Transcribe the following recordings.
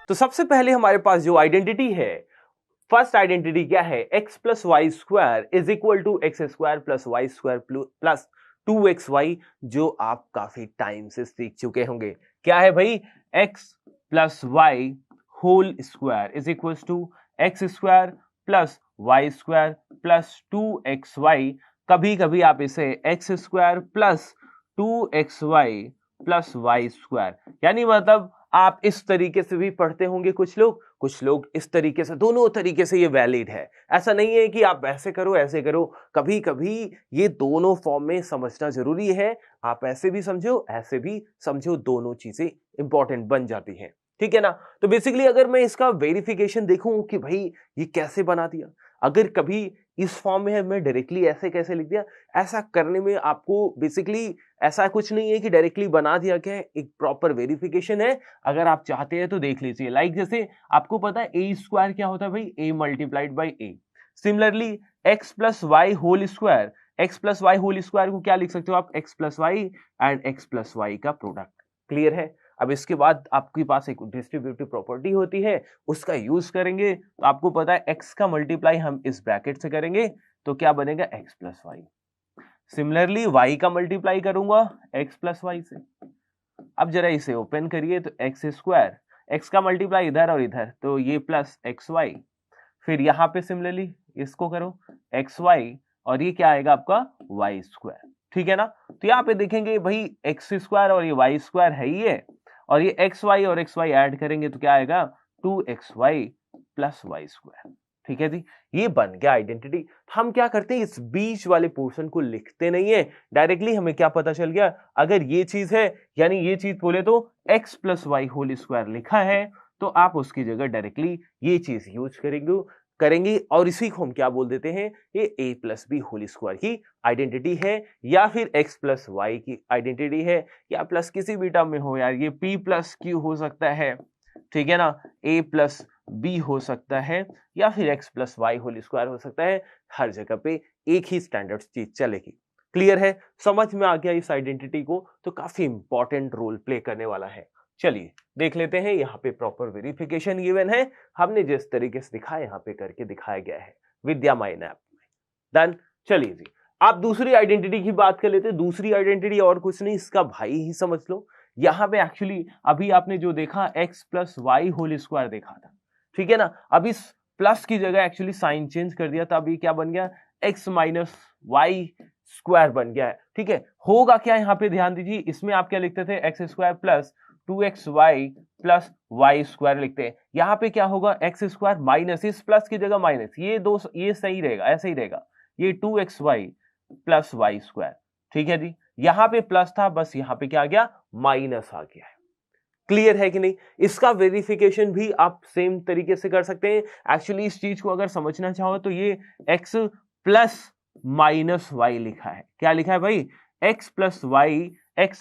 तो सबसे पहले हमारे पास जो आइडेंटिटी है, फर्स्ट आइडेंटिटी क्या है, x plus Y square is equal to X square plus Y square plus 2xy, जो आप काफी टाइम से सीख चुके होंगे। क्या है भाई, x plus Y whole square is equal to X square plus Y square plus 2xy। कभी कभी आप इसे X square plus 2xy plus Y square, यानी मतलब आप इस तरीके से भी पढ़ते होंगे कुछ लोग इस तरीके से, दोनों तरीके से ये वैलिड है। ऐसा नहीं है कि आप ऐसे करो ऐसे करो, कभी कभी ये दोनों फॉर्म में समझना जरूरी है। आप ऐसे भी समझो ऐसे भी समझो, दोनों चीजें इंपॉर्टेंट बन जाती हैं, ठीक है ना। तो बेसिकली अगर मैं इसका वेरिफिकेशन देखूं कि भाई ये कैसे बना दिया, अगर कभी इस फॉर्म में है मैं डायरेक्टली ऐसे कैसे लिख दिया, ऐसा करने में आपको बेसिकली ऐसा कुछ नहीं है कि डायरेक्टली बना दिया क्या है, एक प्रॉपर वेरिफिकेशन है। अगर आप चाहते हैं तो देख लीजिए, लाइक जैसे आपको पता है ए स्क्वायर क्या होता है भाई, A multiplied by A. Similarly X plus Y whole square, X plus Y whole square को क्या लिख सकते हो आप, X plus Y and X plus Y का प्रोडक्ट। क्लियर है। अब इसके बाद आपके पास एक डिस्ट्रीब्यूटिव प्रॉपर्टी होती है, उसका यूज करेंगे। तो आपको पता है एक्स का मल्टीप्लाई हम इस ब्रैकेट से करेंगे तो क्या बनेगा, X plus Y. Similarly y का मल्टीप्लाई करूंगा x प्लस वाई से। अब जरा इसे ओपन करिए तो एक्स स्क्वायर, एक्स का मल्टीप्लाई इधर और इधर तो ये प्लस एक्स वाई, फिर यहाँ पे सिमिलरली इसको करो एक्स वाई और ये क्या आएगा आपका वाई स्क्वायर, ठीक है ना। तो यहाँ पे देखेंगे भाई एक्स स्क्वायर और ये वाई स्क्वायर है ही है, और ये एक्स वाई और एक्स वाई ऐड करेंगे तो क्या आएगा 2xy प्लस वाई स्क्वायर, ठीक है जी। ये बन गया आइडेंटिटी। हम क्या करते हैं, इस बीच वाले पोर्शन को लिखते नहीं है, डायरेक्टली हमें क्या पता चल गया, अगर ये चीज है यानी ये चीज बोले तो x plus Y whole square लिखा है, तो आप उसकी जगह डायरेक्टली ये चीज यूज करेंगे और इसी को हम क्या बोल देते हैं, ये a plus B whole square की आइडेंटिटी है, या फिर x प्लस वाई की आइडेंटिटी है, या प्लस किसी भी टर्म में हो यार, ये p प्लस q हो सकता है, ठीक है ना, a प्लस बी हो सकता है, या फिर x plus Y whole square हो सकता है। हर जगह पे एक ही स्टैंडर्ड चीज चलेगी। क्लियर है, समझ में आ गया इस आइडेंटिटी को, तो काफी इंपॉर्टेंट रोल प्ले करने वाला है। चलिए देख लेते हैं, यहाँ पे प्रॉपर वेरिफिकेशन गिवन है, हमने जिस तरीके से दिखाया यहाँ पे करके दिखाया गया है विद्या माइन ऐप में। डन। चलिए जी, आप दूसरी आइडेंटिटी की बात कर लेते हैं। दूसरी आइडेंटिटी और कुछ नहीं, इसका भाई ही समझ लो। यहाँ पे एक्चुअली अभी आपने जो देखा x plus Y whole square देखा था, ठीक है ना। अब इस प्लस की जगह एक्चुअली साइन चेंज कर दिया था, अभी क्या बन गया, x माइनस वाई स्क्वायर बन गया है, ठीक है। होगा क्या, यहाँ पे ध्यान दीजिए, इसमें आप क्या लिखते थे, X square plus 2xy plus Y square लिखते हैं। यहाँ पे क्या होगा, एक्स स्क्वायर माइनस, इस प्लस की जगह माइनस, ये सही रहेगा, ऐसे ही रहेगा, ये 2xy प्लस वाई स्क्वायर, ठीक है जी। यहाँ पे प्लस था, बस यहाँ पे क्या आ गया, माइनस आ गया है। क्लियर है कि नहीं। इसका वेरिफिकेशन भी आप सेम तरीके से कर सकते हैं। एक्चुअली इस चीज को अगर समझना चाहो तो ये x प्लस माइनस वाई लिखा है, क्या लिखा है भाई, x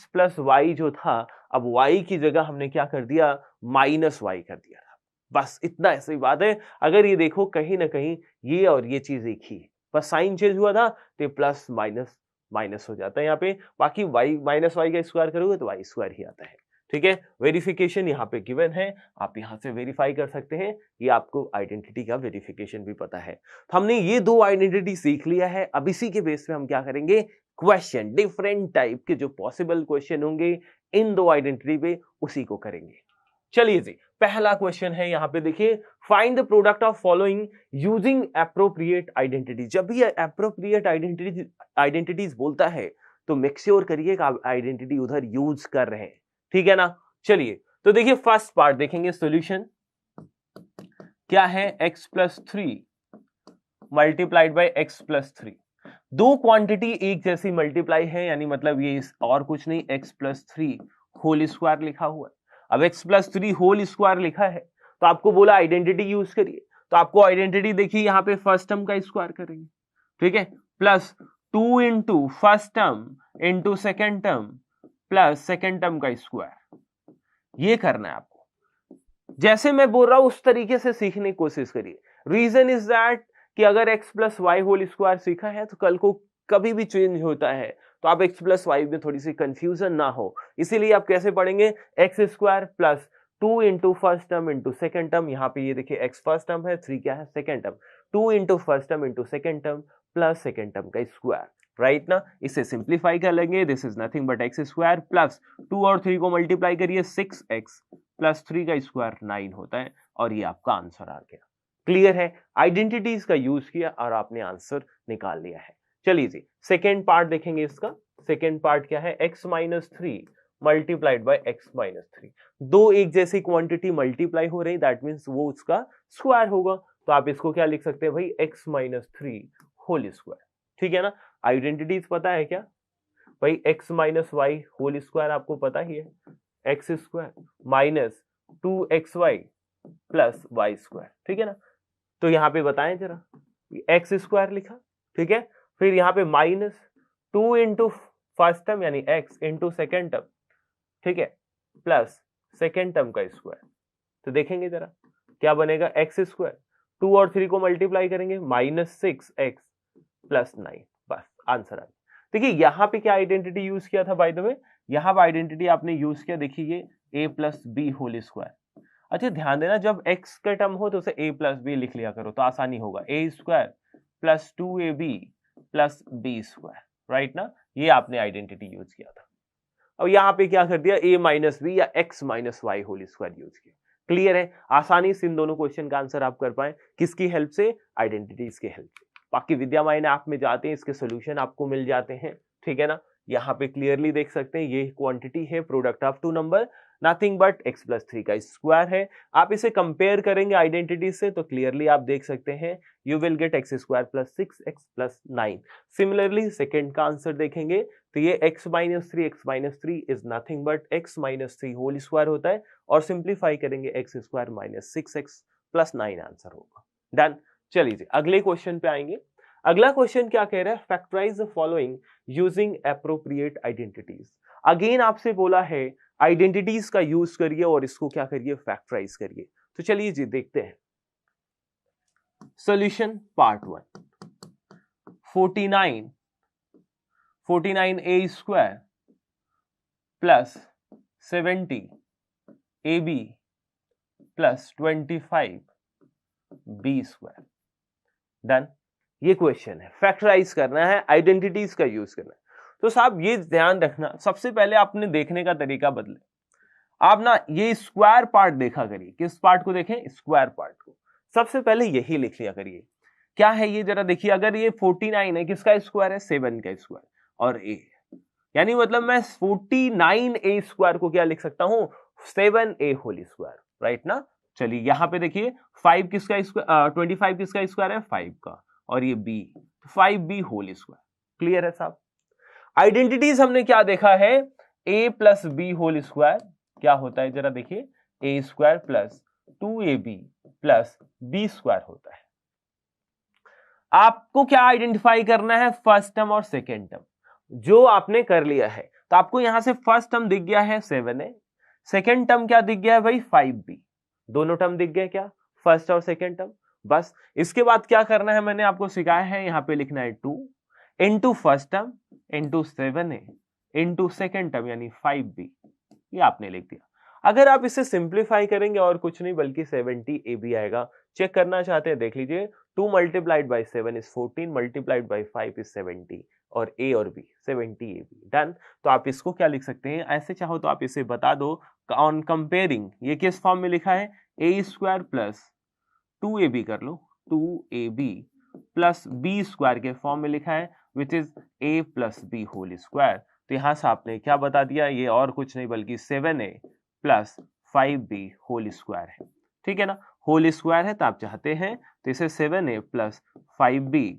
प्लस वाई जो था, अब y की जगह हमने क्या कर दिया, माइनस वाई कर दिया था। बस इतना ऐसी बात है। अगर ये देखो कहीं ना कहीं ये और ये चीज एक ही है, बस साइन चेंज हुआ था तो प्लस माइनस माइनस हो जाता है यहाँ पे, बाकी y माइनस वाई का स्क्वायर करोगे तो वाई स्क्वायर ही आता है, ठीक है। वेरिफिकेशन यहाँ पे गिवन है, आप यहाँ से वेरीफाई कर सकते हैं, ये आपको आइडेंटिटी का वेरिफिकेशन भी पता है। तो हमने ये दो आइडेंटिटी सीख लिया है। अब इसी के बेस पे हम क्या करेंगे, क्वेश्चन, डिफरेंट टाइप के जो पॉसिबल क्वेश्चन होंगे इन दो आइडेंटिटी पे, उसी को करेंगे। चलिए जी, पहला क्वेश्चन है यहाँ पे देखिए, find the product of following using appropriate identity. जब भी एप्रोप्रिएट आइडेंटिटीज बोलता है तो मेक श्योर करिए कि आप आइडेंटिटी उधर यूज कर रहे हैं, ठीक है ना। चलिए तो देखिए, फर्स्ट पार्ट देखेंगे, सॉल्यूशन क्या है, x plus 3 multiplied by x plus 3। दो क्वांटिटी एक जैसी मल्टीप्लाई है, यानी मतलब ये और कुछ नहीं, x प्लस 3 होल स्क्वायर लिखा हुआ है। अब x प्लस 3 होल स्क्वायर लिखा है तो आपको बोला आइडेंटिटी यूज करिए, तो आपको आइडेंटिटी देखिए यहाँ पे फर्स्ट टर्म का स्क्वायर करेंगे, ठीक है, plus 2 into first term into second term plus second term का स्क्वायर। ये करना है आपको, जैसे मैं बोल रहा हूं उस तरीके से सीखने की कोशिश करिए। रीजन इज दैट कि अगर x plus Y whole square सीखा है तो कल को कभी भी चेंज होता है तो आप x प्लस वाई में थोड़ी सी कंफ्यूजन ना हो, इसीलिए आप कैसे पढ़ेंगे, x square plus 2 into first term into second term, यहाँ पे ये देखिए x फर्स्ट टर्म है, 3 क्या है second term, 2 into first term into second term plus second term का स्क्वायर, राइट ना। इसे सिंप्लीफाई कर लेंगे, this is nothing but x square plus 2 और 3 को मल्टीप्लाई करिए 6x प्लस 3 का स्क्वायर 9 होता है, और ये आपका आंसर आ गया। क्लियर है, आइडेंटिटीज का यूज किया और आपने आंसर निकाल लिया है। चलिए जी सेकेंड पार्ट देखेंगे इसका। सेकेंड पार्ट क्या है, x minus 3 multiplied by x minus 3, दो एक जैसी क्वांटिटी मल्टीप्लाई हो रही, दैट मीन्स वो उसका स्क्वायर होगा, तो आप इसको क्या लिख सकते हैं भाई, x माइनस 3 होल स्क्वायर, ठीक है ना। आइडेंटिटीज पता है क्या भाई, x minus Y whole square आपको पता ही है, X square minus 2xy plus Y square, ठीक है ना। तो यहाँ पे बताएं जरा, एक्स स्क्वायर लिखा, ठीक है, फिर यहाँ पे माइनस 2 इंटू फर्स्ट टर्म यानी x इंटू सेकेंड टर्म, ठीक है, प्लस सेकेंड टर्म का स्क्वायर, तो देखेंगे जरा क्या बनेगा, एक्स स्क्वायर 2 और 3 को मल्टीप्लाई करेंगे माइनस 6x प्लस 9, बस आंसर आ गया। देखिए यहाँ पे क्या आइडेंटिटी यूज किया था बाय द वे, यहाँ पे आइडेंटिटी आपने यूज किया, देखिए ये a plus B whole square. अच्छा ध्यान देना, जब x का टर्म हो तो उसे a प्लस बी लिख लिया करो, तो आसानी होगा, a square plus 2ab plus B square, right ना, ये आपने आइडेंटिटी यूज किया था। अब यहाँ पे क्या कर दिया, a माइनस बी या x minus Y whole square use किया। क्लियर है, आसानी से इन दोनों क्वेश्चन का आंसर आप कर पाए, किसकी हेल्प से, आइडेंटिटीज की हेल्प से। बाकी विद्या माइन ऐप में जाते हैं, इसके सोल्यूशन आपको मिल जाते हैं, ठीक है ना। यहाँ पे क्लियरली देख सकते हैं ये क्वांटिटी है, product of two number, nothing but x plus 3 का स्क्वायर है। आप इसे कंपेयर करेंगे आइडेंटिटी से तो क्लियरली आप देख सकते हैं, you will get x square plus 6x plus 9। Similarly second का आंसर देखेंगे तो ये x minus 3 is nothing but x minus 3 whole square होता है, और सिंप्लीफाई करेंगे x square minus 6x plus 9 answer होगा। डन। चलिए अगले क्वेश्चन पे आएंगे। अगला क्वेश्चन क्या कह रहा है, factorise the following using appropriate identities. Again आपसे बोला है आइडेंटिटीज का यूज करिए और इसको क्या करिए, फैक्टराइज करिए। तो चलिए जी देखते हैं solution part 1। 49a square plus 70ab plus 25b square. Done. ये क्वेश्चन है, फैक्टराइज करना है, आइडेंटिटीज का यूज करना है। तो साहब ये ध्यान रखना, सबसे पहले आपने देखने का तरीका बदले, आप ना ये स्क्वायर पार्ट देखा करिए। किस पार्ट को देखें, स्क्वायर पार्ट को। सबसे पहले यही लिख लिया करिए, क्या है ये जरा देखिए, अगर ये 49 है, किसका स्क्वायर है, 7 का स्क्वायर, और a, यानी मतलब मैं 49a स्क्वायर को क्या लिख सकता हूं, 7a होल स्क्वायर, राइट ना। चलिए यहां पे देखिए 5 किसका स्क्वायर, 25 किसका स्क्वायर है, 5 का, और ये b, 5b whole square. Clear है साहब। आइडेंटिटीज हमने क्या देखा है, a plus B whole square क्या होता है जरा देखिए, a square plus 2ab plus b square होता है। आपको क्या आइडेंटिफाई करना है, फर्स्ट टर्म और सेकेंड टर्म, जो आपने कर लिया है। तो आपको यहां से फर्स्ट टर्म दिख गया है 7a, सेकेंड टर्म क्या दिख गया है भाई, 5b, दोनों टर्म दिख गए क्या, फर्स्ट और सेकेंड टर्म। बस इसके बाद क्या करना है, मैंने आपको सिखाया है, यहां पे लिखना है 2 into first term into 7a into second term यानी 5b, ये आपने लिख दिया। अगर आप इसे सिंप्लीफाई करेंगे और कुछ नहीं बल्कि 70ab आएगा। चेक करना चाहते हैं देख लीजिए, 2 multiplied by 7 is 14, multiplied by 5 is 70, और a और b 70ab। डन। तो आप इसको क्या लिख सकते हैं, ऐसे चाहो तो आप इसे बता दो ऑन कंपेयरिंग, ये किस फॉर्म में लिखा है, a स्क्वायर प्लस 2ab कर लो, 2ab प्लस b स्क्वायर के फॉर्म में लिखा है, which is a plus B whole square. तो यहां से आपने क्या बता दिया, ये और कुछ नहीं बल्कि 7a plus 5b whole square है, ठीक है ना। होल स्क्वायर है तो आप चाहते हैं तो इसे 7a plus 5b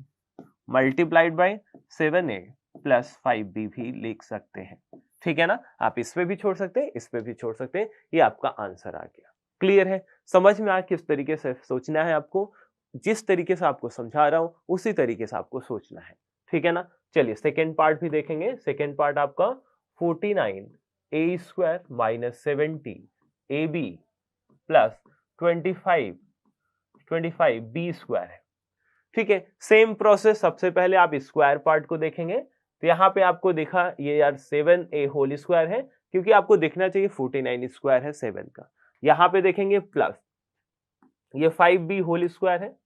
multiplied by 7a plus 5b भी लिख सकते हैं, ठीक है ना। आप इस पे भी छोड़ सकते हैं, इस पे भी छोड़ सकते हैं, ये आपका आंसर आ गया। क्लियर है, समझ में आया किस तरीके से सोचना है आपको, जिस तरीके से आपको समझा रहा हूं उसी तरीके से आपको सोचना है, ठीक है ना। चलिए सेकेंड पार्ट भी देखेंगे। सेकेंड पार्ट आपका 49a square minus 70ab plus 25b square है, ठीक है। सेम प्रोसेस, सबसे पहले आप स्क्वायर पार्ट को देखेंगे, तो यहाँ पे आपको दिखा ये यार 7a होल स्क्वायर है, क्योंकि आपको दिखना चाहिए 49 स्क्वायर है 7 का, यहां पे देखेंगे प्लस, ये 5b होल स्क्वायर है,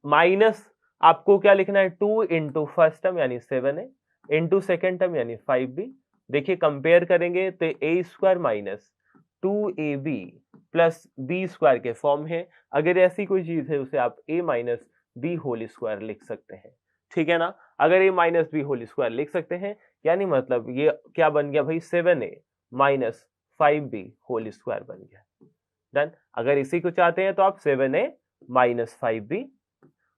माइनस आपको क्या लिखना है 2 इंटू फर्स्ट टर्म यानी 7a इंटू सेकेंड टर्म यानी 5b। देखिए कंपेयर करेंगे तो a square minus 2ab plus B square के फॉर्म है। अगर ऐसी कोई चीज है उसे आप a minus B whole square लिख सकते हैं, ठीक है ना। अगर a minus B whole square लिख सकते हैं यानी मतलब ये क्या बन गया भाई 7a minus 5b whole square बन गया। डन। अगर इसी को चाहते हैं तो आप 7a minus 5b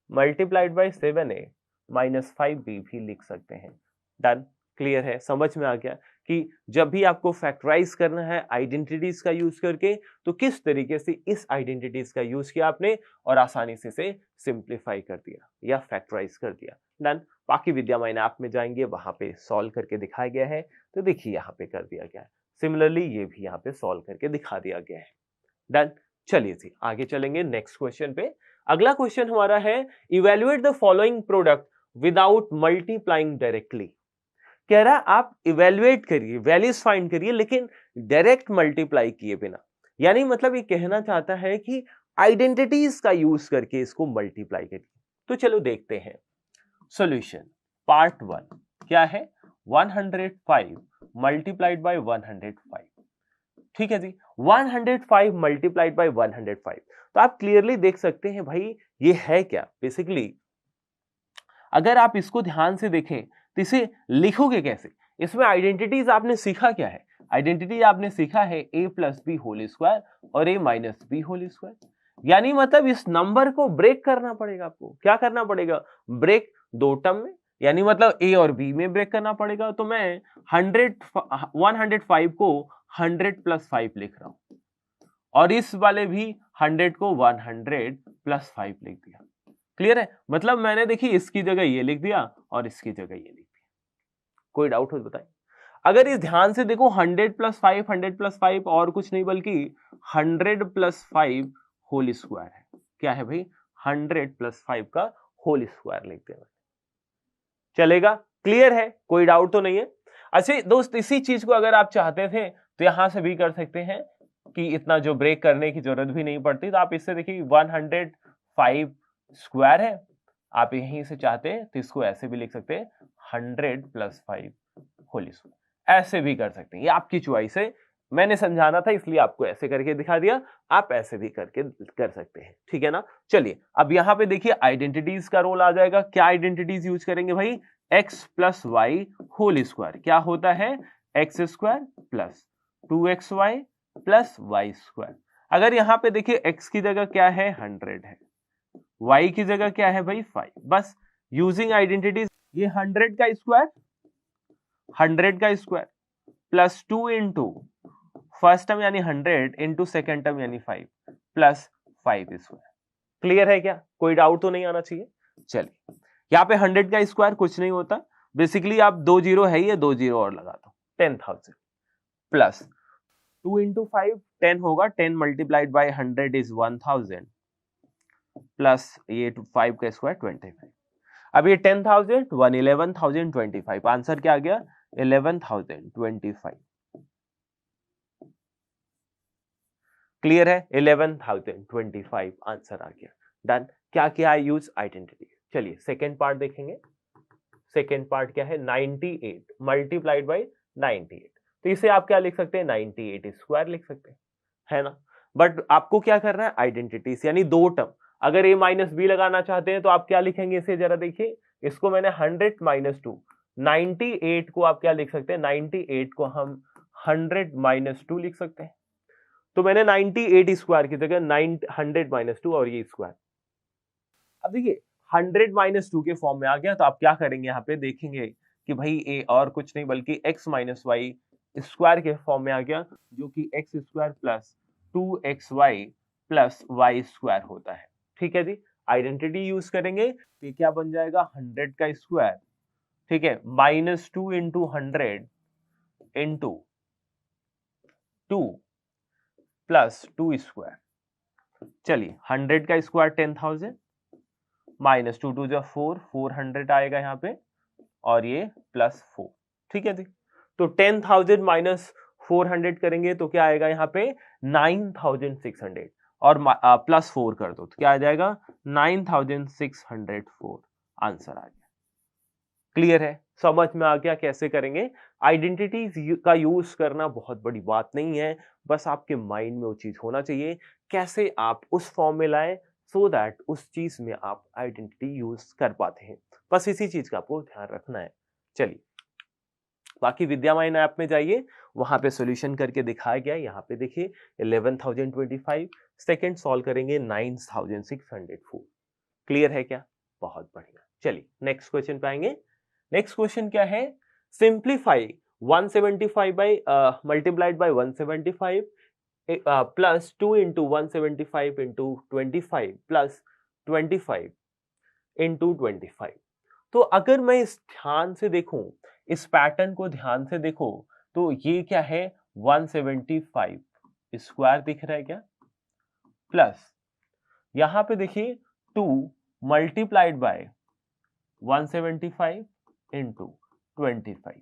multiplied by 7a minus 5b भी लिख सकते हैं। डन। क्लियर है, समझ में आ गया कि जब भी आपको फैक्टराइज करना है आइडेंटिटीज का यूज करके तो किस तरीके से इस आइडेंटिटीज का यूज किया आपने और आसानी से सिंप्लीफाई कर दिया या फैक्टराइज कर दिया। डन। बाकी विद्या माइन ऐप में जाएंगे, वहां पे सॉल्व करके दिखाया गया है, तो देखिए यहाँ पे कर दिया गया है। सिमिलरली ये भी यहाँ पे सॉल्व करके दिखा दिया गया है। डन। चलिए जी आगे चलेंगे नेक्स्ट क्वेश्चन पे। अगला क्वेश्चन हमारा है evaluate the following product without multiplying directly. कह रहा आप इवेल्युएट करिए, वैल्यूज फाइंड करिए लेकिन डायरेक्ट मल्टीप्लाई किए बिना, यानी मतलब ये कहना चाहता है कि आइडेंटिटीज का यूज करके इसको मल्टीप्लाई करिए। तो चलो देखते हैं सॉल्यूशन। पार्ट 1 क्या है 105 मल्टीप्लाइड बाय 105, ठीक है जी। 105 मल्टीप्लाइड बाय 105, तो आप क्लियरली देख सकते हैं भाई ये है क्या। बेसिकली अगर आप इसको ध्यान से देखें तो इसे लिखोगे कैसे। इसमें आइडेंटिटीज आपने सीखा क्या है, आइडेंटिटी आपने सीखा है a plus B whole square और a minus B whole square, यानी मतलब इस नंबर को ब्रेक करना पड़ेगा आपको। क्या करना पड़ेगा, ब्रेक दो टर्म में, यानी मतलब a और b में ब्रेक करना पड़ेगा। तो मैं 105 को 100 प्लस 5 लिख रहा हूं और इस वाले भी 100 को 100 प्लस 5 लिख दिया। क्लियर है, मतलब मैंने देखिए इसकी जगह ये लिख दिया और इसकी जगह ये लिख दिया। कोई डाउट हो तो बताएं। अगर इस ध्यान से देखो 100 प्लस 5 100 प्लस 5 और कुछ नहीं बल्कि 100 प्लस 5 होल स्क्वायर है। क्या है भाई 100 प्लस 5 का होल स्क्वायर लिख देना, चलेगा। क्लियर है, कोई डाउट तो नहीं है। अच्छा दोस्त इसी चीज को अगर आप चाहते थे तो यहां से भी कर सकते हैं कि इतना जो ब्रेक करने की जरूरत भी नहीं पड़ती। तो आप इससे देखिए 105 स्क्वायर है, आप यहीं से चाहते हैं तो इसको ऐसे भी लिख सकते हैं 100 प्लस 5 होल स्क्वायर, ऐसे भी कर सकते हैं, ये आपकी चॉइस है। मैंने समझाना था इसलिए आपको ऐसे करके दिखा दिया, आप ऐसे भी करके कर सकते हैं, ठीक है ना। चलिए अब यहां पे देखिए आइडेंटिटीज का रोल आ जाएगा। क्या आइडेंटिटीज यूज करेंगे भाई, x plus Y whole square क्या होता है X square plus 2xy plus Y square. अगर यहां पे देखिए x की जगह क्या है 100 है, y की जगह क्या है भाई 5, बस यूजिंग आइडेंटिटीज ये 100 का square plus 2 into first term यानी 100 इंटू सेकेंड टर्म यानी 5 प्लस 5 स्क्वायर। क्लियर है क्या, कोई डाउट तो नहीं आना चाहिए। चलिए यहाँ पे 100 का स्क्वायर कुछ नहीं होता, बेसिकली आप 2 जीरो है, ये 2 जीरो और लगा दो 10,000 प्लस 2 इंटू 5 10 होगा, 10 मल्टीप्लाइड बाई 100 इज 1000 प्लस ये 5 का स्क्वायर 25। अब ये 10,000 11,025, आंसर क्या आ गया 11,025। क्लियर है, 11,025 आंसर आ गया। डन। क्या क्या है यूज आइडेंटिटी। चलिए सेकेंड पार्ट देखेंगे। सेकेंड पार्ट क्या है 98 मल्टीप्लाइड बाई 98, तो इसे आप क्या लिख सकते हैं 98 स्क्वायर लिख सकते हैं, है ना। बट आपको क्या करना है आइडेंटिटीज यानी दो टर्म, अगर a माइनस बी लगाना चाहते हैं तो आप क्या लिखेंगे इसे जरा देखिए। इसको मैंने 100 माइनस 2 98 को आप क्या लिख सकते हैं 98 को हम 100 माइनस 2 लिख सकते हैं। तो मैंने 98 स्क्वायर की जगह 100 माइनस 2 और ये स्क्वायर। अब देखिए 100 माइनस 2 के फॉर्म में आ गया, तो आप क्या करेंगे यहाँ पे देखेंगे कि भाई ए और कुछ नहीं बल्कि x माइनस वाई स्क्वायर के फॉर्म में आ गया, जो कि X square plus 2xy plus Y square होता है। ठीक है जी, आइडेंटिटी यूज करेंगे तो क्या बन जाएगा 100 का स्क्वायर, ठीक है, minus 2 into 100 into 2 plus 2 square. चलिए 100 का स्क्वायर 10,000 माइनस 2 2 जो 4 400 आएगा यहाँ पे और ये प्लस 4। ठीक है जी, तो 10,000 माइनस 400 करेंगे तो क्या आएगा यहाँ पे 9600 और प्लस 4 कर दो तो क्या आ जाएगा 9604 आंसर आ गया। क्लियर है, समझ में आ गया कैसे करेंगे। आइडेंटिटीज का यूज करना बहुत बड़ी बात नहीं है, बस आपके माइंड में वो चीज होना चाहिए कैसे आप उस फॉर्म में लाए सो दैट उस चीज में आप आइडेंटिटी यूज कर पाते हैं। बस इसी चीज का आपको ध्यान रखना है। चलिए बाकी विद्यामाइन ऐप में जाइए, वहां पे सॉल्यूशन करके दिखाया गया है। यहाँ पे देखिए 11,025, सेकंड सॉल्व करेंगे 9,604। क्लियर है क्या? बहुत बढ़िया। चलिए नेक्स्ट क्वेश्चन पे आएंगे। नेक्स्ट क्वेश्चन क्या है, simplify 175 by multiplied by 175 plus 2 into 175 into 25 plus 25 into 25। तो अगर मैं इस ध्यान से देखूं, इस पैटर्न को ध्यान से देखो तो ये क्या है 175 स्क्वायर दिख रहा है क्या, प्लस यहां पे देखिए 2 मल्टीप्लाइड बाय 175 इंटू 25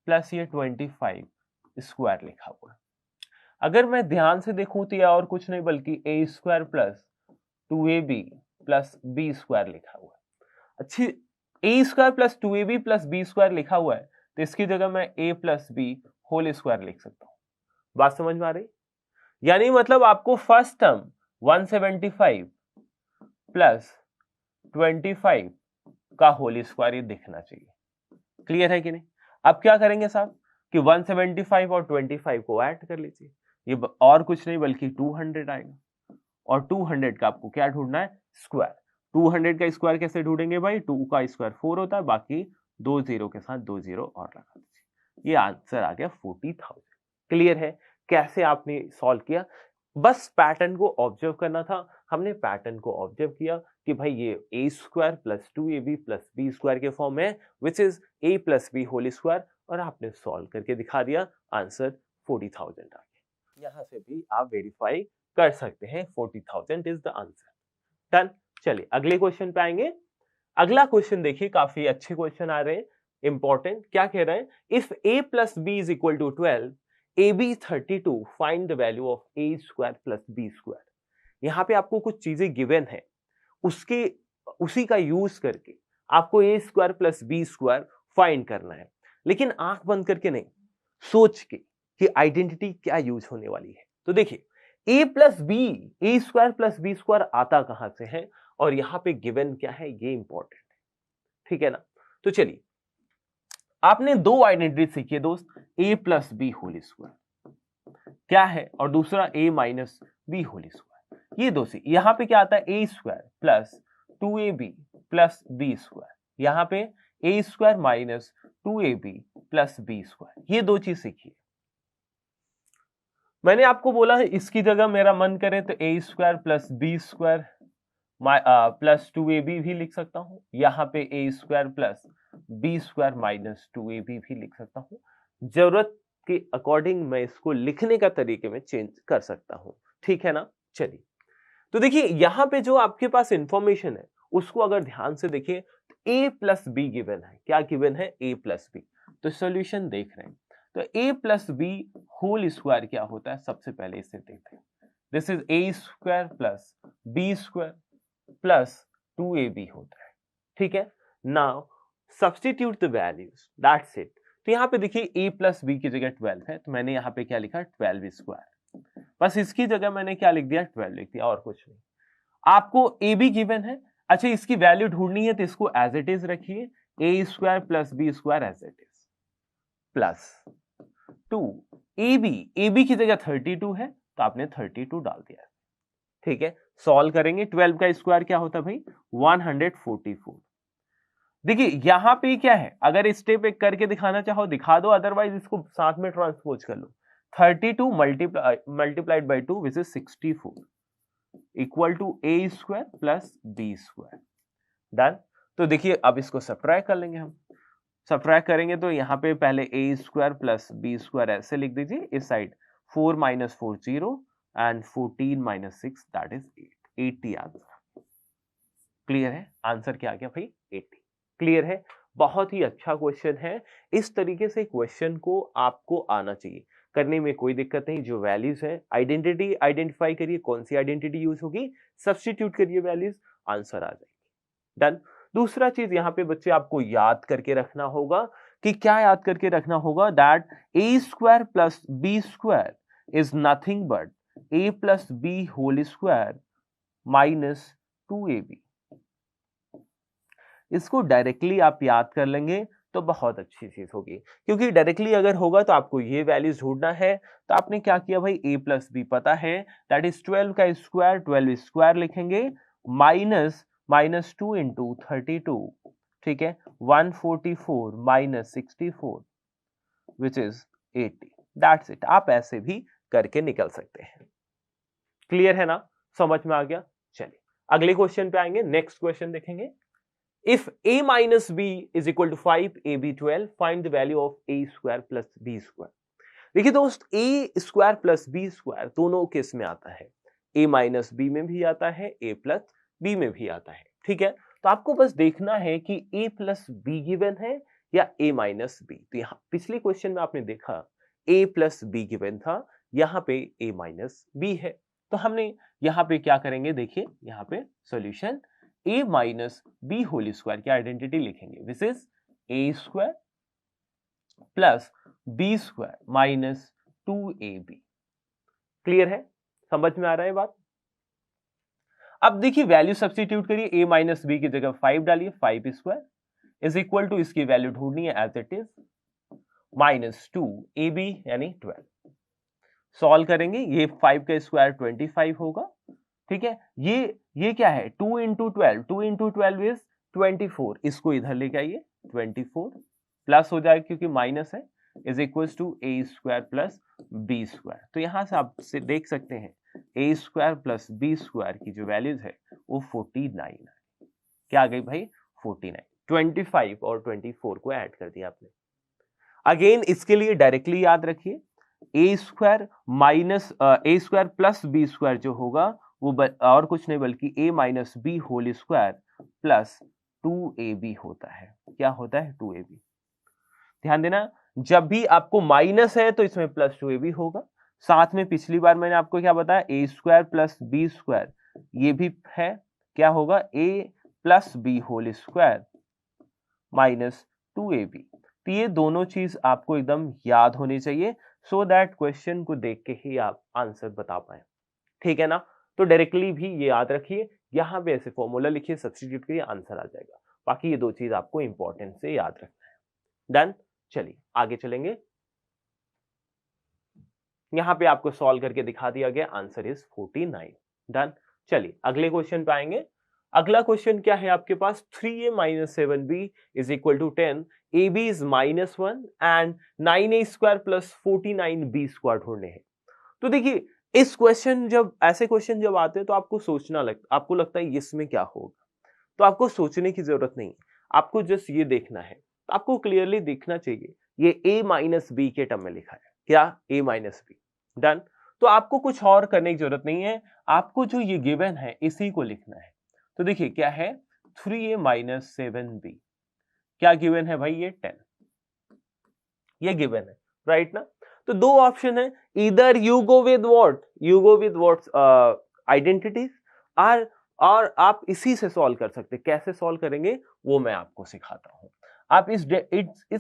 प्लस ये 25 स्क्वायर लिखा हुआ है। अगर मैं ध्यान से देखूं तो यह और कुछ नहीं बल्कि A square plus 2ab plus B square लिखा हुआ है। अच्छी, A square plus 2ab plus B square लिखा हुआ है तो इसकी जगह मैं a plus B whole square लिख सकता हूं। बात समझ में आ रही? यानी मतलब आपको फर्स्ट टर्म 175 प्लस 25 का होल स्क्वायर ये दिखना चाहिए। क्लियर है कि नहीं? अब क्या करेंगे साहब कि 175 और 25 को ऐड कर लीजिए, ये और कुछ नहीं बल्कि 200 आएगा और 200 का आपको क्या ढूंढना है, स्क्वायर। 200 का स्क्वायर कैसे ढूंढेंगे भाई, 2 का स्क्वायर 4 होता है, बाकी 2 जीरो के साथ 2 जीरो और लगा दीजिए। ये आंसर आ गया 40,000। क्लियर है कैसे आपने सॉल्व किया? बस पैटर्न को ऑब्जर्व करना था। हमने पैटर्न को ऑब्जर्व किया कि भाई ये A square plus 2ab plus B square के फॉर्म है which is a plus B whole square, और आपने सॉल्व करके दिखा दिया, आंसर 40,000 आ गया। यहां से भी आप वेरीफाई कर सकते हैं 40,000 इज द आंसर। डन। चलिए अगले क्वेश्चन पे आएंगे। अगला क्वेश्चन देखिए, काफी अच्छे क्वेश्चन आ रहे हैं, इंपॉर्टेंट। क्या कह रहे हैं, if a plus B is equal to 12, ab 32, find the value of a square plus B square. यहाँ पे आपको कुछ चीजें गिवन है, उसके उसी का यूज करके आपको a square plus B square find करना है, लेकिन आंख बंद करके नहीं, सोच के कि आइडेंटिटी क्या यूज होने वाली है। तो देखिए a plus B, A square plus B square आता कहां से है और यहां पे गिवन क्या है, ये इंपॉर्टेंट है, ठीक है ना। तो चलिए आपने दो आइडेंटिटी सीखी है दोस्त, a plus B whole square क्या है और दूसरा a minus B whole square. ये दो सी, यहां पे क्या आता है a square plus 2ab plus B square, यहां पे a square minus 2ab plus B square, ये दो चीज सीखिए। मैंने आपको बोला है इसकी जगह मेरा मन करे तो a square plus B square plus 2ab भी लिख सकता हूं, यहां पे a square plus B square minus 2ab भी लिख सकता हूं। जरूरत के अकॉर्डिंग मैं इसको लिखने का तरीके में चेंज कर सकता हूं, ठीक है ना। चलिए तो देखिए यहां पे जो आपके पास इंफॉर्मेशन है उसको अगर ध्यान से देखिए तो a प्लस बी गिवन है। क्या गिवन है, a प्लस बी। तो सॉल्यूशन देख रहे हैं तो a plus B whole square क्या होता है, सबसे पहले इसे देखते हैं। This is a square plus B square plus 2ab होता है, ठीक है। Now substitute the values, that's it. तो यहाँ पे देखिए a प्लस बी की जगह 12 है, तो मैंने यहाँ पे क्या लिखा, 12 स्क्वायर। बस इसकी जगह मैंने क्या लिख दिया, 12 लिख दिया और कुछ नहीं। आपको ए बी गिवन है, अच्छा इसकी वैल्यू ढूंढनी है तो इसको एज इट इज रखिए, A square plus B square as it is plus 2 A B की जगह 32 है तो आपने 32 डाल दिया, ठीक है। सॉल्व करेंगे, 12 का स्क्वायर क्या होता है भाई, 144। देखिए यहां पे क्या है, अगर स्टेप एक करके दिखाना चाहो दिखा दो, अदरवाइज इसको साथ में ट्रांसपोज कर लो। 32 multiplied by 2 which is 64 equal to A square plus B square. Done. तो देखिए अब इसको सब्ट्रैक्ट कर लेंगे हम। सब्ट्रैक्ट करेंगे तो यहाँ पे पहले ए स्क्वायर प्लस बी स्क्वायर ऐसे लिख दीजिए, इस side 4 minus 4 0 and 14 minus 6 that is 8, 80 answer. Clear है, आंसर क्या आ गया भाई, 80। क्लियर है, बहुत ही अच्छा क्वेश्चन है। इस तरीके से क्वेश्चन को आपको आना चाहिए। करने में कोई दिक्कत नहीं। जो वैल्यूज है आइडेंटिटी आइडेंटिफाई करिए, कौन सी आइडेंटिटी यूज होगी, सब्स्टिट्यूट करिए वैल्यूज, आंसर आ जाएगी। डन। दूसरा चीज यहाँ पे बच्चे आपको याद करके रखना होगा कि क्या याद करके रखना होगा, that A square plus B square is nothing but A plus B whole square minus 2ab। इसको डायरेक्टली आप याद कर लेंगे तो बहुत अच्छी चीज होगी, क्योंकि डायरेक्टली अगर होगा तो आपको ये वैल्यूज ढूंढना है। तो आपने क्या किया भाई, a प्लस बी पता है, दैट इज 12 का स्क्वायर, 12 स्क्वायर लिखेंगे, माइनस 2 इंटू 32, ठीक है, 144 minus 64 which is 80। That's it. आप ऐसे भी करके निकल सकते हैं। क्लियर है ना, समझ में आ गया। चलिए अगले क्वेश्चन पे आएंगे। नेक्स्ट क्वेश्चन देखेंगे। If a minus b is equal to 5, ab 12, find the value of a square plus b square। देखिए दोस्त, a square plus b square दोनों केस में आता है, a माइनस बी में भी आता है, a प्लस b में भी आता है, ठीक है। तो आपको बस देखना है कि a प्लस बी गिवन है या a माइनस बी। तो यहाँ पिछले क्वेश्चन में आपने देखा a प्लस बी गिवन था, यहाँ पे a माइनस बी है। तो हमने यहाँ पे क्या करेंगे, देखिए यहाँ पे solution a minus B whole square की आइडेंटिटी लिखेंगे, which is a square plus B square minus 2ab। Clear है, समझ में आ रहा है बात। अब देखिए वैल्यू सब्स्टिट्यूट करिए, a माइनस बी की जगह 5 डालिए, 5 स्क्वायर इज इक्वल टू, इसकी वैल्यू ढूंढनी है as it is, minus 2ab यानी 12। सॉल्व करेंगे, ये 5 का स्क्वायर 25 होगा, ठीक है। ये क्या है, 2 इंटू 12, 2 इंटू 12 इज 24, इसको इधर लेके आइए, 24 प्लस हो जाएगा क्योंकि माइनस है, is equal to a square plus B square. तो यहां से आप से देख सकते हैं a square plus B square की जो वैल्यूज है वो 49 है। क्या आ गई भाई, 49। 25 और 24 को ऐड कर दिया आपने। अगेन इसके लिए डायरेक्टली याद रखिए, a square minus a square plus B square जो होगा वो और कुछ नहीं बल्कि a minus B whole square plus 2ab होता है। क्या होता है, 2ab। ध्यान देना, जब भी आपको माइनस है तो इसमें प्लस 2ab होगा। साथ में पिछली बार मैंने आपको क्या बताया, a square plus B square, ये भी है, क्या होगा, a plus B whole square minus 2ab। तो ये दोनों चीज आपको एकदम याद होनी चाहिए, सो दैट क्वेश्चन को देख के ही आप आंसर बता पाए, ठीक है ना। तो डायरेक्टली भी ये याद रखिए, यहां पे ऐसे फॉर्मूला लिखिए, सब्स्टिट्यूट करिए, आंसर आ जाएगा। बाकी ये दो चीज आपको इंपॉर्टेंट से याद रखना है। डन। चलिए आगे चलेंगे। यहां पे आपको सॉल्व करके दिखा दिया गया, आंसर इज 49। डन। चलिए अगले क्वेश्चन पे आएंगे। अगला क्वेश्चन क्या है आपके पास, 3a minus 7b is equal to 10, ab is minus 1 and 9a square plus 49b square ढूंढने हैं। तो देखिए इस क्वेश्चन, जब ऐसे क्वेश्चन जब आते हैं तो आपको सोचना आपको लगता है इसमें क्या होगा, तो आपको सोचने की जरूरत नहीं, आपको जस्ट ये देखना है। तो आपको क्लियरली दिखना चाहिए ये a माइनस बी के टर्म में लिखा है, क्या, a माइनस बी। डन। तो आपको कुछ और करने की जरूरत नहीं है, आपको जो ये गिवन है इसी को लिखना है। तो देखिए क्या है, 3a माइनस 7b, क्या गिवन है भाई, ये 10, ये गिवन है, राइट ना। तो दो ऑप्शन है, इधर you go with what identities, और आप इसी से सॉल्व कर सकते हैं। कैसे सॉल्व करेंगे वो मैं आपको सिखाता हूं। आप इस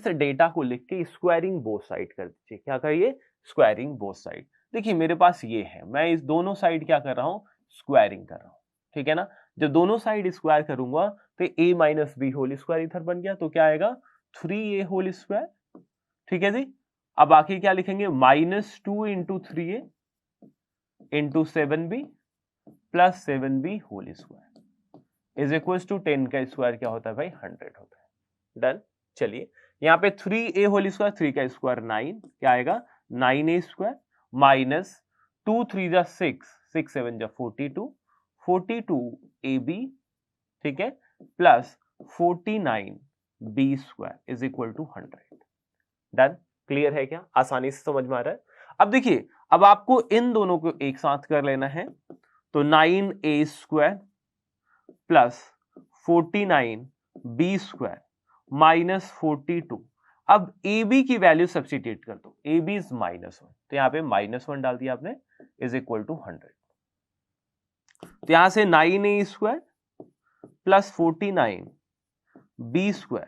डेटा को लिख के स्क्वायरिंग बोथ साइड कर दीजिए। क्या करिए, स्क्वायरिंग बोथ साइड। देखिए मेरे पास ये है, मैं इस दोनों साइड क्या कर रहा हूं, स्क्वायरिंग कर रहा हूं, ठीक है ना। जब दोनों साइड स्क्वायर करूंगा तो a minus B whole square इधर बन गया, तो क्या आएगा, 3a होल स्क्वायर, ठीक है जी। अब बाकी क्या लिखेंगे, minus 2 into 3a into 7b plus 7b whole square is equal to 10 का स्क्वायर क्या होता है भाई, 100 होता है। डन। चलिए यहाँ पे 3a होल स्क्वायर, 3 का स्क्वायर 9, क्या आएगा, 9a स्क्वायर माइनस 2 3 जा 6, 6 7 जा 42, 42ab, ठीक है, plus 49b square is equal to 100। Done. Clear है क्या, आसानी से समझ में आ रहा है। अब देखिए, अब आपको इन दोनों को एक साथ कर लेना है, तो 9a square plus 49b square minus 42। अब ए बी की वैल्यू सब्स्टिट्यूट कर दो, ए बी इज -1, तो यहां पे -1 डाल दिया आपने, इज इक्वल टू 100। तो यहां से 9a² प्लस 49 b²।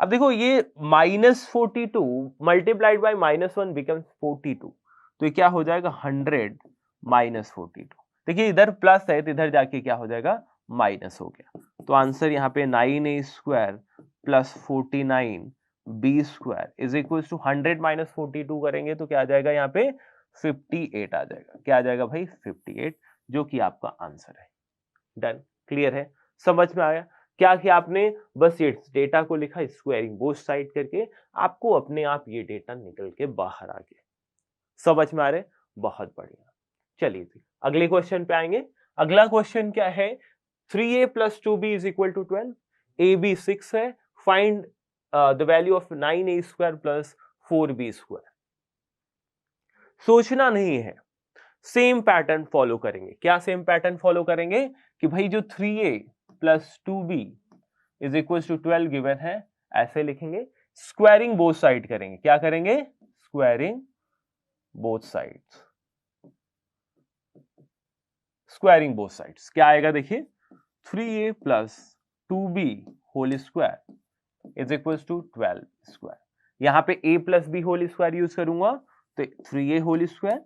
अब देखो ये -42 मल्टीप्लाइड बाय -1 बिकम्स 42, तो ये क्या हो जाएगा 100 - 42। देखिए इधर प्लस है तो इधर जाके क्या हो जाएगा माइनस हो गया। तो आंसर यहाँ पे 9a² plus 49 b² is equal to 100 - 42 करेंगे तो क्या आ जाएगा यहाँ पे 58 आ जाएगा। क्या आ जाएगा भाई 58, जो कि आपका आंसर है। डन, क्लियर है, समझ में आया क्या कि आपने बस ये डेटा को लिखा स्क्वायरिंग बोथ साइड करके, आपको अपने आप ये डेटा निकल के बाहर आ गया। समझ में आ रहे, बहुत बढ़िया। चलिए जी अगले क्वेश्चन पे आएंगे। अगला क्वेश्चन क्या है, 3a + 2b = 12, ab 6 है, find the value of 9a² + 4b²। सोचना नहीं है, सेम पैटर्न फॉलो करेंगे। क्या सेम पैटर्न फॉलो करेंगे कि भाई जो 3a + 2b = 12 गिवन है, ऐसे लिखेंगे, स्क्वायरिंग बोथ साइड करेंगे। क्या करेंगे, squaring both sides. Squaring both sides क्या आएगा देखिए, 3a + 2b whole square is equal to 12 square. यहां पे a + b whole square use करूंगा तो 3a whole square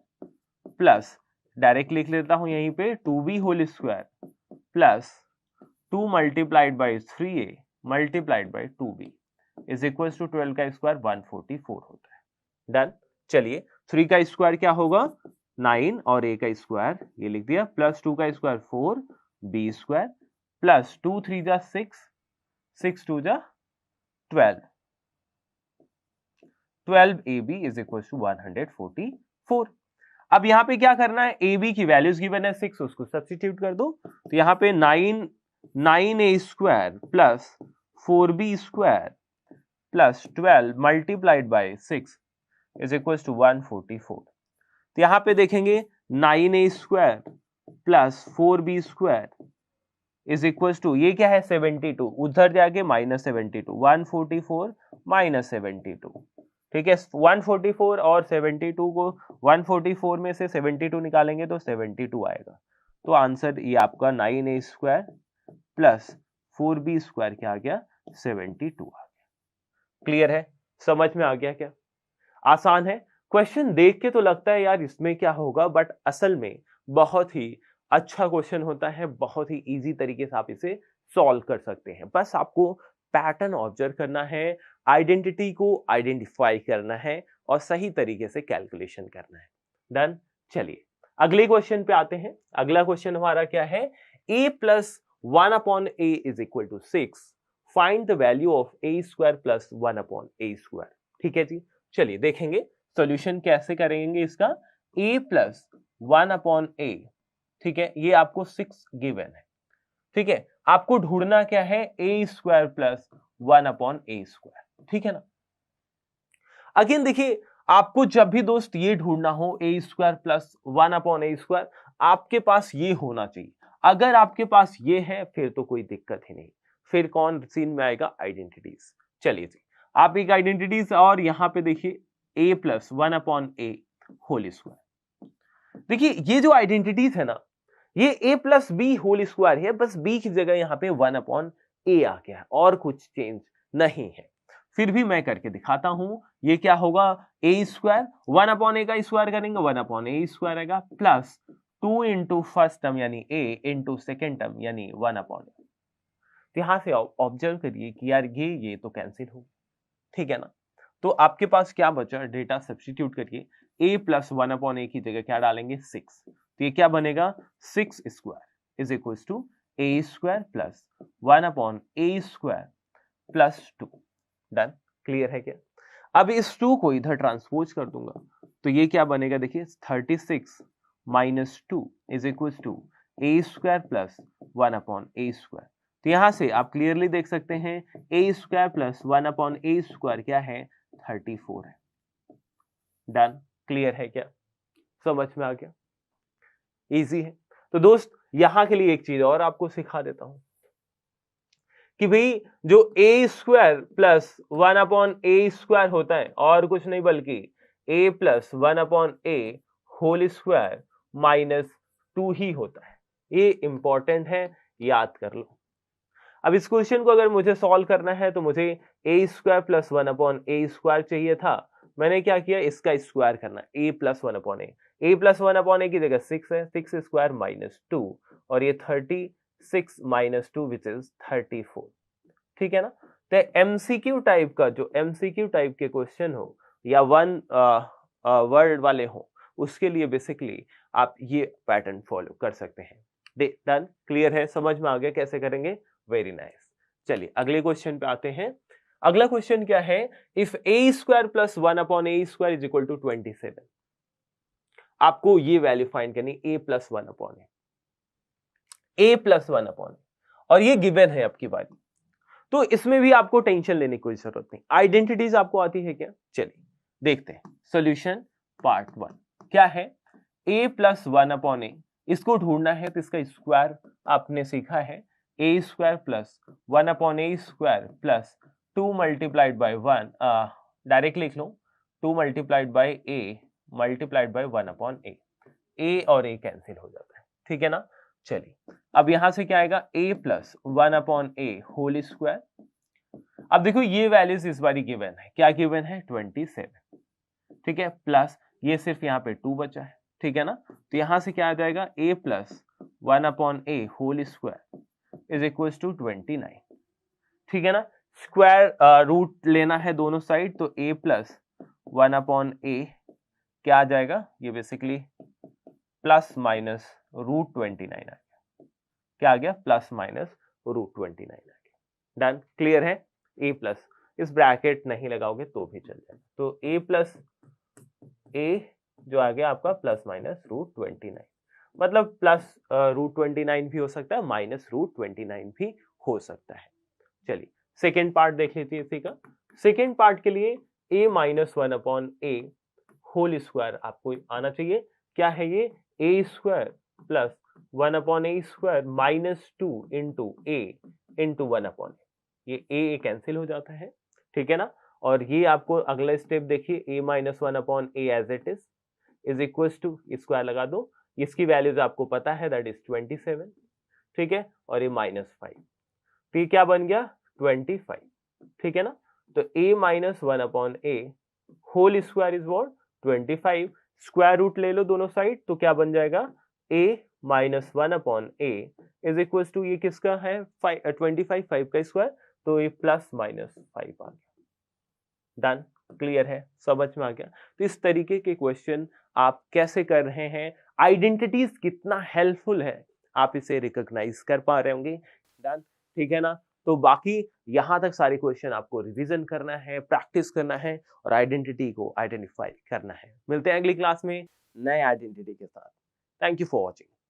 plus direct लिख लेता हूं यहीं पे 2b whole square plus 2 multiplied by 3a multiplied by 2b is equal to 12 का स्क्वायर 144 होता है। डन, चलिए 3 का स्क्वायर क्या होगा 9 और a का स्क्वायर ये लिख दिया, प्लस 2 का स्क्वायर 4 b² प्लस 2 3 जा 6 6 2 जा 12 12ab इज इक्वल टू 144। अब यहां पे क्या करना है, ए बी की वैल्यूज गिवन है 6, उसको सब्स्टिट्यूट कर दो। तो यहां पे 9a² plus 4b² plus 12 multiplied by 6 is equal to 144। तो यहां पे देखेंगे 9a² plus 4b² is equal to, ये क्या है 72, उधर जाके -72, 144 - 72। ठीक है, 144 और 72 को 144 में से 72 निकालेंगे तो 72 आएगा। तो आंसर ये आपका 9a² प्लस 4b² क्या आ गया 72 आ गया। क्लियर है, समझ में आ गया क्या? आसान है। क्वेश्चन देख के तो लगता है यार इसमें क्या होगा, बट असल में बहुत ही अच्छा क्वेश्चन होता है, बहुत ही इजी तरीके से आप इसे सॉल्व कर सकते हैं। बस आपको पैटर्न ऑब्जर्व करना है, आइडेंटिटी को आइडेंटिफाई करना है और सही तरीके से कैलकुलेशन करना है। डन, चलिए अगले क्वेश्चन पे आते हैं। अगला क्वेश्चन हमारा क्या है, a + 1/a = 6, find the value of a² + 1/a²। ठीक है जी, चलिए देखेंगे सॉल्यूशन कैसे करेंगे इसका। a + 1/a, ठीक है, ये आपको 6 गिवन है। ठीक है, आपको ढूंढना क्या है, a² + 1/a²। ठीक है ना। अगेन देखिए, आपको जब भी दोस्त ये ढूंढना हो a² + 1/a², आपके पास ये होना चाहिए। अगर आपके पास ये है फिर तो कोई दिक्कत ही नहीं, फिर कौन सीन में आएगा, आइडेंटिटीज। चलिए जी, आप एक आइडेंटिटीज और यहां पे देखिए a + 1/a होल स्क्वायर। देखिए ये जो आइडेंटिटीज है ना, ये a + b होल स्क्वायर है, बस b की जगह यहाँ पे 1/a आ गया है और कुछ चेंज नहीं है। फिर भी मैं करके दिखाता हूं, ये क्या होगा, a², 1/a का स्क्वायर करेंगे 1/a² आएगा, प्लस 2 इंटू फर्स्ट टर्म यानी a इंटू सेकेंड टर्म यानी 1/a। यहां से ऑब्जर्व करिए कि यार ये तो कैंसिल हो, ठीक है ना। तो आपके पास क्या बचा, डेटा सब्स्टिट्यूट करिए, a + 1/a की जगह क्या डालेंगे 6, तो ये क्या बनेगा 6² is equal to a² + 1/a² plus 2। Done, clear है क्या? अब इस 2 को इधर ट्रांसपोज कर दूंगा तो ये क्या बनेगा देखिए 36 - 2 is equal to a² + 1/a²। तो यहां से आप क्लियरली देख सकते हैं a² + 1/a² क्या है 34 है। डन, क्लियर है क्या, समझ में आ गया, इजी है। तो दोस्त यहां के लिए एक चीज और आपको सिखा देता हूं कि भाई जो a स्क्वायर प्लस 1/a² होता है और कुछ नहीं बल्कि a plus 1/a whole square -2 ही होता है। ये इंपॉर्टेंट है, याद कर लो। अब इस क्वेश्चन को अगर मुझे सॉल्व करना है तो मुझे a² प्लस 1/a² चाहिए था। मैंने क्या किया, इसका स्क्वायर करना, a plus 1/a। a plus 1/a की जगह 6 है, 6 स्क्वायर -2 और ये 36 -2 विच इज 34। ठीक है ना। तो एमसीक्यू टाइप का, जो एमसीक्यू टाइप के क्वेश्चन हो या वन वर्ड वाले हो, उसके लिए बेसिकली आप ये पैटर्न फॉलो कर सकते हैं। डन, क्लियर है, समझ में आ गया कैसे करेंगे? Very nice. चलिए अगले क्वेश्चन पे आते हैं। अगला क्वेश्चन क्या है, if a² plus 1/a² is equal to 27। आपको ये वैल्यू फाइंड करनी, a plus 1/a, a plus 1/a, और ये गिवन है आपकी बारी। तो इसमें भी आपको टेंशन लेने की कोई जरूरत नहीं। आइडेंटिटीज आपको आती है क्या? चलिए देखते हैं। सॉल्यूशन पार्ट 1 क्या है, a प्लस 1/a, इसको ढूंढना है तो इसका स्क्वायर आपने सीखा है, a² plus 1/a² plus 2 multiplied by 1, direct लिख लो, 2 multiplied by a multiplied by 1/a, a और a कैंसिल हो जाता है। ठीक है ना। चलिए अब यहां से क्या आएगा, a plus 1/a whole square. अब देखो ये वैल्यूज इस बारी गिवन है, क्या गिवन है, 27। ठीक है, प्लस ये सिर्फ यहाँ पे 2 बचा है। ठीक है ना। तो यहां से क्या आ जाएगा, a plus 1/a whole square is equal to 29। ठीक है ना। स्क्वायर रूट लेना है दोनों साइड, तो a प्लस 1/a क्या आ जाएगा, ये बेसिकली प्लस माइनस √29 आ गया। क्या आ गया, प्लस माइनस √29 आ गया। डन, क्लियर है। a प्लस, इस ब्रैकेट नहीं लगाओगे तो भी चल जाएगा। तो a प्लस a जो आ गया आपका प्लस माइनस √29, मतलब प्लस √29 भी हो सकता है, माइनस √29 भी हो सकता है। चलिए सेकेंड पार्ट देख लेते हैं इसी का। सेकेंड पार्ट के लिए a minus 1/a whole square आपको आना चाहिए। क्या है ये, a² plus 1/a² -2 into a into 1/a, ये a कैंसिल हो जाता है। ठीक है ना। और ये आपको अगला स्टेप देखिए, a minus 1/a as it is equal to, square लगा दो, इसकी वैल्यूज आपको पता है, दैट इज 27। ठीक है, और ये -5, तो ये क्या बन गया, 25। ठीक है ना। तो a minus 1/a whole square is what, 25। Square root ले लो दोनों साइड, तो क्या बन जाएगा, a minus 1/a is equal to, ये किसका है, 25, 5 का स्क्वायर, तो ये प्लस माइनस 5 आ गया। डन, क्लियर है, समझ में आ गया। तो इस तरीके के क्वेश्चन आप कैसे कर रहे हैं, आइडेंटिटीज कितना हेल्पफुल है, आप इसे रिकॉग्नाइज कर पा रहे होंगे। डन, ठीक है ना। तो बाकी यहां तक सारे क्वेश्चन आपको रिवीजन करना है, प्रैक्टिस करना है और आइडेंटिटी को आइडेंटिफाई करना है। मिलते हैं अगली क्लास में नए आइडेंटिटी के साथ। Thank you for watching.